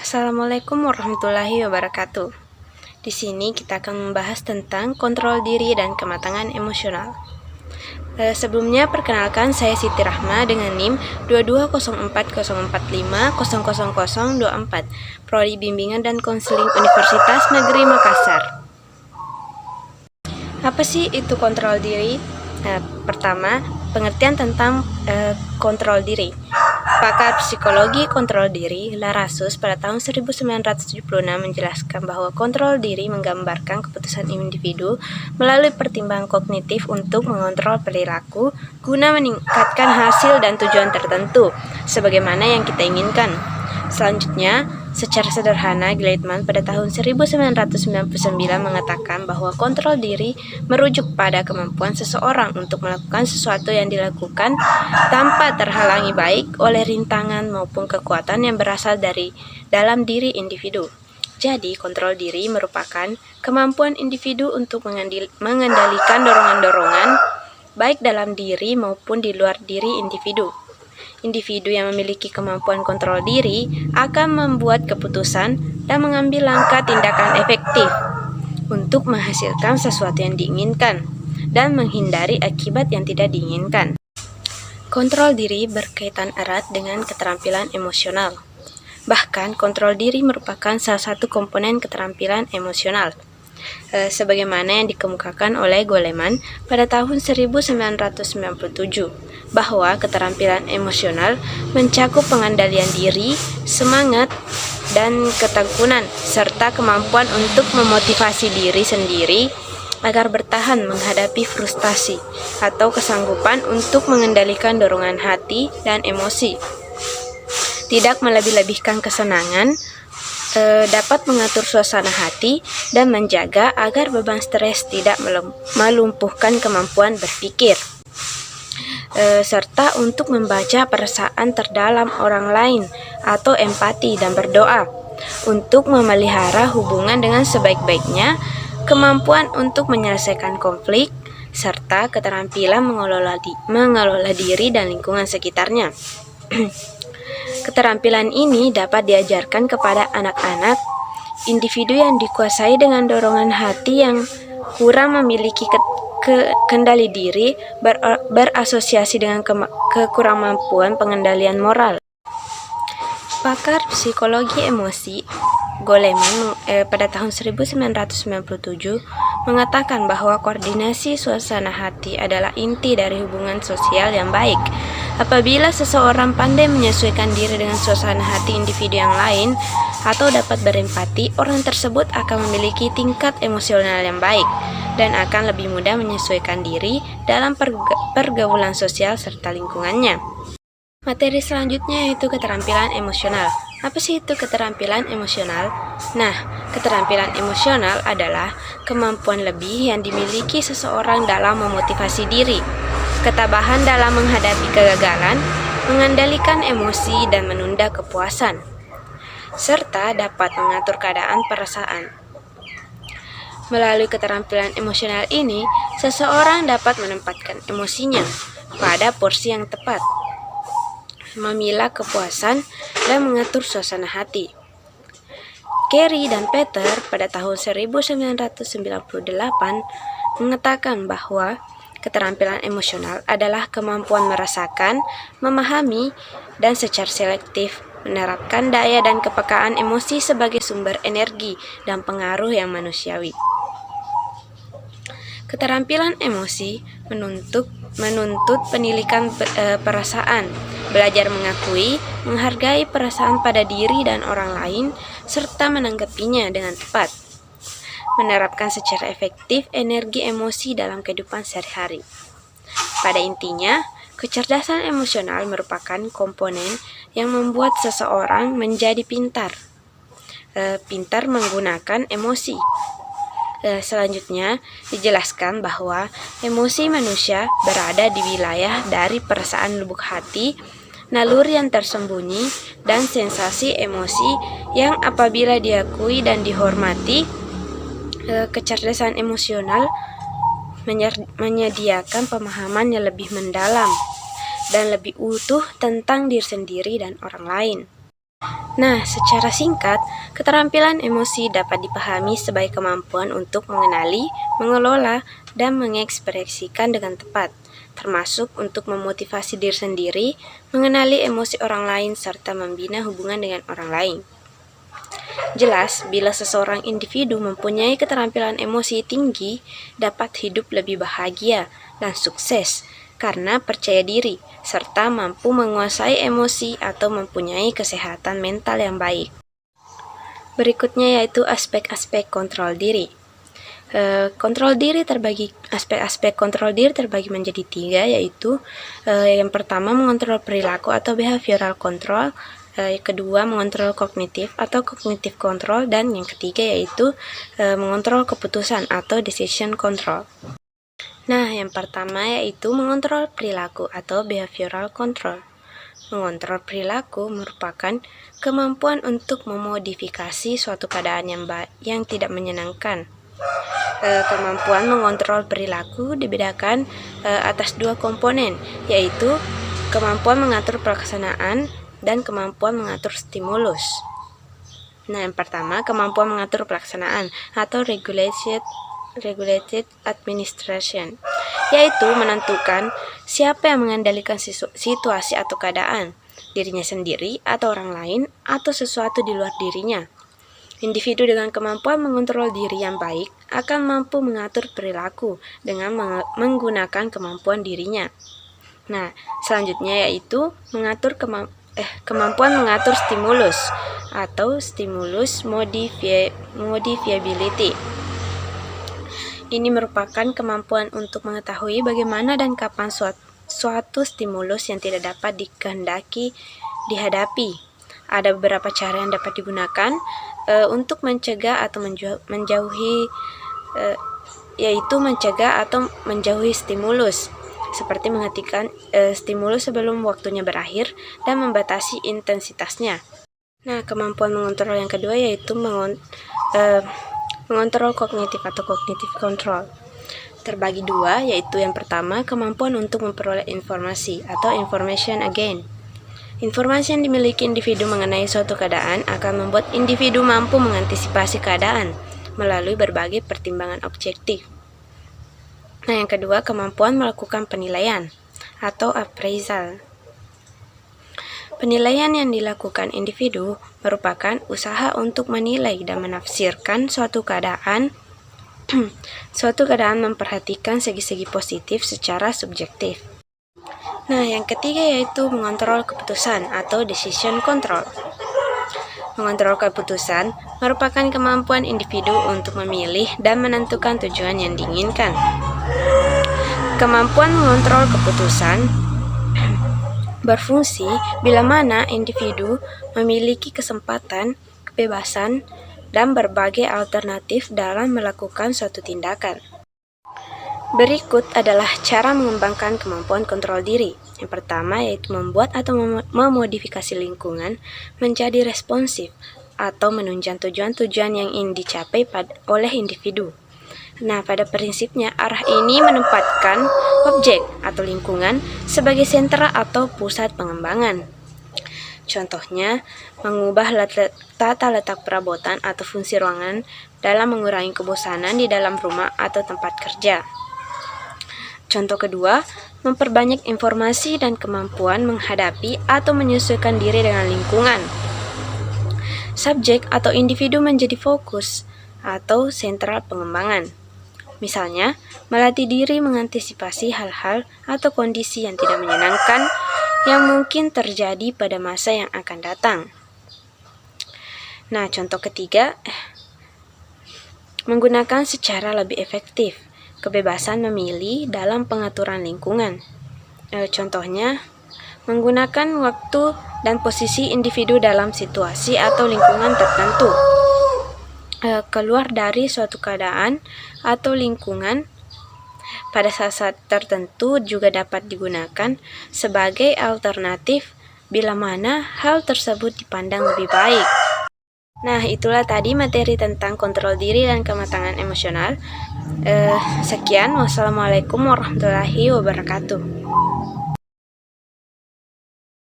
Assalamualaikum warahmatullahi wabarakatuh. Di sini kita akan membahas tentang kontrol diri dan kematangan emosional. Sebelumnya perkenalkan, saya Siti Rahma dengan NIM 2204045000024, Prodi Bimbingan dan Konseling Universitas Negeri Makassar. Apa sih itu kontrol diri? Pertama, pengertian tentang kontrol diri. Pakar psikologi kontrol diri, Larasus, pada tahun 1976 menjelaskan bahwa kontrol diri menggambarkan keputusan individu melalui pertimbangan kognitif untuk mengontrol perilaku guna meningkatkan hasil dan tujuan tertentu sebagaimana yang kita inginkan. Selanjutnya, secara sederhana, Gleitman pada tahun 1999 mengatakan bahwa kontrol diri merujuk pada kemampuan seseorang untuk melakukan sesuatu yang dilakukan tanpa terhalangi baik oleh rintangan maupun kekuatan yang berasal dari dalam diri individu. Jadi, kontrol diri merupakan kemampuan individu untuk mengendalikan dorongan-dorongan baik dalam diri maupun di luar diri individu. Individu yang memiliki kemampuan kontrol diri akan membuat keputusan dan mengambil langkah tindakan efektif untuk menghasilkan sesuatu yang diinginkan dan menghindari akibat yang tidak diinginkan. Kontrol diri berkaitan erat dengan keterampilan emosional. Bahkan, kontrol diri merupakan salah satu komponen keterampilan emosional. Sebagaimana yang dikemukakan oleh Goleman pada tahun 1997, bahwa keterampilan emosional mencakup pengendalian diri, semangat, dan ketekunan, serta kemampuan untuk memotivasi diri sendiri agar bertahan menghadapi frustasi atau kesanggupan untuk mengendalikan dorongan hati dan emosi. Tidak melebih-lebihkan kesenangan, dapat mengatur suasana hati dan menjaga agar beban stres tidak melumpuhkan kemampuan berpikir, serta untuk membaca perasaan terdalam orang lain atau empati dan berdoa, untuk memelihara hubungan dengan sebaik-baiknya, kemampuan untuk menyelesaikan konflik, serta keterampilan mengelola diri dan lingkungan sekitarnya. Keterampilan ini dapat diajarkan kepada anak-anak. Individu yang dikuasai dengan dorongan hati yang kurang memiliki kendali diri berasosiasi dengan kekurangmampuan pengendalian moral. Pakar psikologi emosi Goleman pada tahun 1997 mengatakan bahwa koordinasi suasana hati adalah inti dari hubungan sosial yang baik. Apabila seseorang pandai menyesuaikan diri dengan suasana hati individu yang lain atau dapat berempati, orang tersebut akan memiliki tingkat emosional yang baik dan akan lebih mudah menyesuaikan diri dalam pergaulan sosial serta lingkungannya. Materi selanjutnya yaitu keterampilan emosional. Apa sih itu keterampilan emosional? Nah, keterampilan emosional adalah kemampuan lebih yang dimiliki seseorang dalam memotivasi diri, ketabahan dalam menghadapi kegagalan, mengendalikan emosi dan menunda kepuasan, serta dapat mengatur keadaan perasaan. Melalui keterampilan emosional ini, seseorang dapat menempatkan emosinya pada porsi yang tepat, memilah kepuasan, dan mengatur suasana hati. Carey dan Peter pada tahun 1998 mengatakan bahwa keterampilan emosional adalah kemampuan merasakan, memahami, dan secara selektif menerapkan daya dan kepekaan emosi sebagai sumber energi dan pengaruh yang manusiawi. Keterampilan emosi menuntut penilikan perasaan, belajar mengakui, menghargai perasaan pada diri dan orang lain, serta menanggapinya dengan tepat. Menerapkan secara efektif energi emosi dalam kehidupan sehari-hari. Pada intinya, kecerdasan emosional merupakan komponen yang membuat seseorang menjadi pintar menggunakan emosi. Selanjutnya, dijelaskan bahwa emosi manusia berada di wilayah dari perasaan lubuk hati, naluri yang tersembunyi, dan sensasi emosi yang apabila diakui dan dihormati, kecerdasan emosional menyediakan pemahaman yang lebih mendalam dan lebih utuh tentang diri sendiri dan orang lain. Nah, secara singkat, keterampilan emosi dapat dipahami sebagai kemampuan untuk mengenali, mengelola, dan mengekspresikan dengan tepat, termasuk untuk memotivasi diri sendiri, mengenali emosi orang lain, serta membina hubungan dengan orang lain. Jelas, bila seseorang individu mempunyai keterampilan emosi tinggi, dapat hidup lebih bahagia dan sukses karena percaya diri, serta mampu menguasai emosi atau mempunyai kesehatan mental yang baik. Berikutnya yaitu aspek-aspek kontrol diri. Aspek-aspek kontrol diri terbagi menjadi 3, yaitu yang pertama mengontrol perilaku atau behavioral control, yang kedua mengontrol kognitif atau cognitive control, dan yang ketiga yaitu mengontrol keputusan atau decision control. Nah, yang pertama yaitu mengontrol perilaku atau behavioral control. Mengontrol perilaku merupakan kemampuan untuk memodifikasi suatu keadaan yang tidak menyenangkan. Kemampuan mengontrol perilaku dibedakan atas 2 komponen, yaitu kemampuan mengatur pelaksanaan dan kemampuan mengatur stimulus. Nah, yang pertama kemampuan mengatur pelaksanaan atau regulated administration, yaitu menentukan siapa yang mengendalikan situasi atau keadaan, dirinya sendiri atau orang lain atau sesuatu di luar dirinya. Individu dengan kemampuan mengontrol diri yang baik akan mampu mengatur perilaku dengan menggunakan kemampuan dirinya. Nah, selanjutnya yaitu kemampuan mengatur stimulus atau stimulus modifiability. Ini merupakan kemampuan untuk mengetahui bagaimana dan kapan suatu stimulus yang tidak dapat dikehendaki dihadapi. Ada beberapa cara yang dapat digunakan untuk mencegah atau menjauhi stimulus, seperti menghentikan stimulus sebelum waktunya berakhir dan membatasi intensitasnya. Nah, kemampuan mengontrol yang kedua yaitu mengontrol kognitif atau cognitive control. Terbagi 2, yaitu yang pertama kemampuan untuk memperoleh informasi atau information gain. Informasi yang dimiliki individu mengenai suatu keadaan akan membuat individu mampu mengantisipasi keadaan melalui berbagai pertimbangan objektif. Nah, yang kedua kemampuan melakukan penilaian atau appraisal. Penilaian yang dilakukan individu merupakan usaha untuk menilai dan menafsirkan suatu keadaan memperhatikan segi-segi positif secara subjektif. Nah, yang ketiga yaitu mengontrol keputusan atau decision control. Mengontrol keputusan merupakan kemampuan individu untuk memilih dan menentukan tujuan yang diinginkan. Kemampuan mengontrol keputusan berfungsi bila mana individu memiliki kesempatan, kebebasan, dan berbagai alternatif dalam melakukan suatu tindakan. Berikut adalah cara mengembangkan kemampuan kontrol diri. Yang pertama yaitu membuat atau memodifikasi lingkungan menjadi responsif atau menunjang tujuan-tujuan yang ingin dicapai oleh individu. Nah, pada prinsipnya arah ini menempatkan objek atau lingkungan sebagai sentra atau pusat pengembangan. Contohnya, mengubah tata letak perabotan atau fungsi ruangan dalam mengurangi kebosanan di dalam rumah atau tempat kerja. Contoh kedua, memperbanyak informasi dan kemampuan menghadapi atau menyesuaikan diri dengan lingkungan. Subjek atau individu menjadi fokus atau sentral pengembangan. Misalnya, melatih diri mengantisipasi hal-hal atau kondisi yang tidak menyenangkan yang mungkin terjadi pada masa yang akan datang. Nah, contoh ketiga, menggunakan secara lebih efektif kebebasan memilih dalam pengaturan lingkungan. Contohnya, menggunakan waktu dan posisi individu dalam situasi atau lingkungan tertentu. Keluar dari suatu keadaan atau lingkungan pada saat tertentu juga dapat digunakan sebagai alternatif bila mana hal tersebut dipandang lebih baik. Nah, itulah tadi materi tentang kontrol diri dan kematangan emosional. Sekian, wassalamualaikum warahmatullahi wabarakatuh.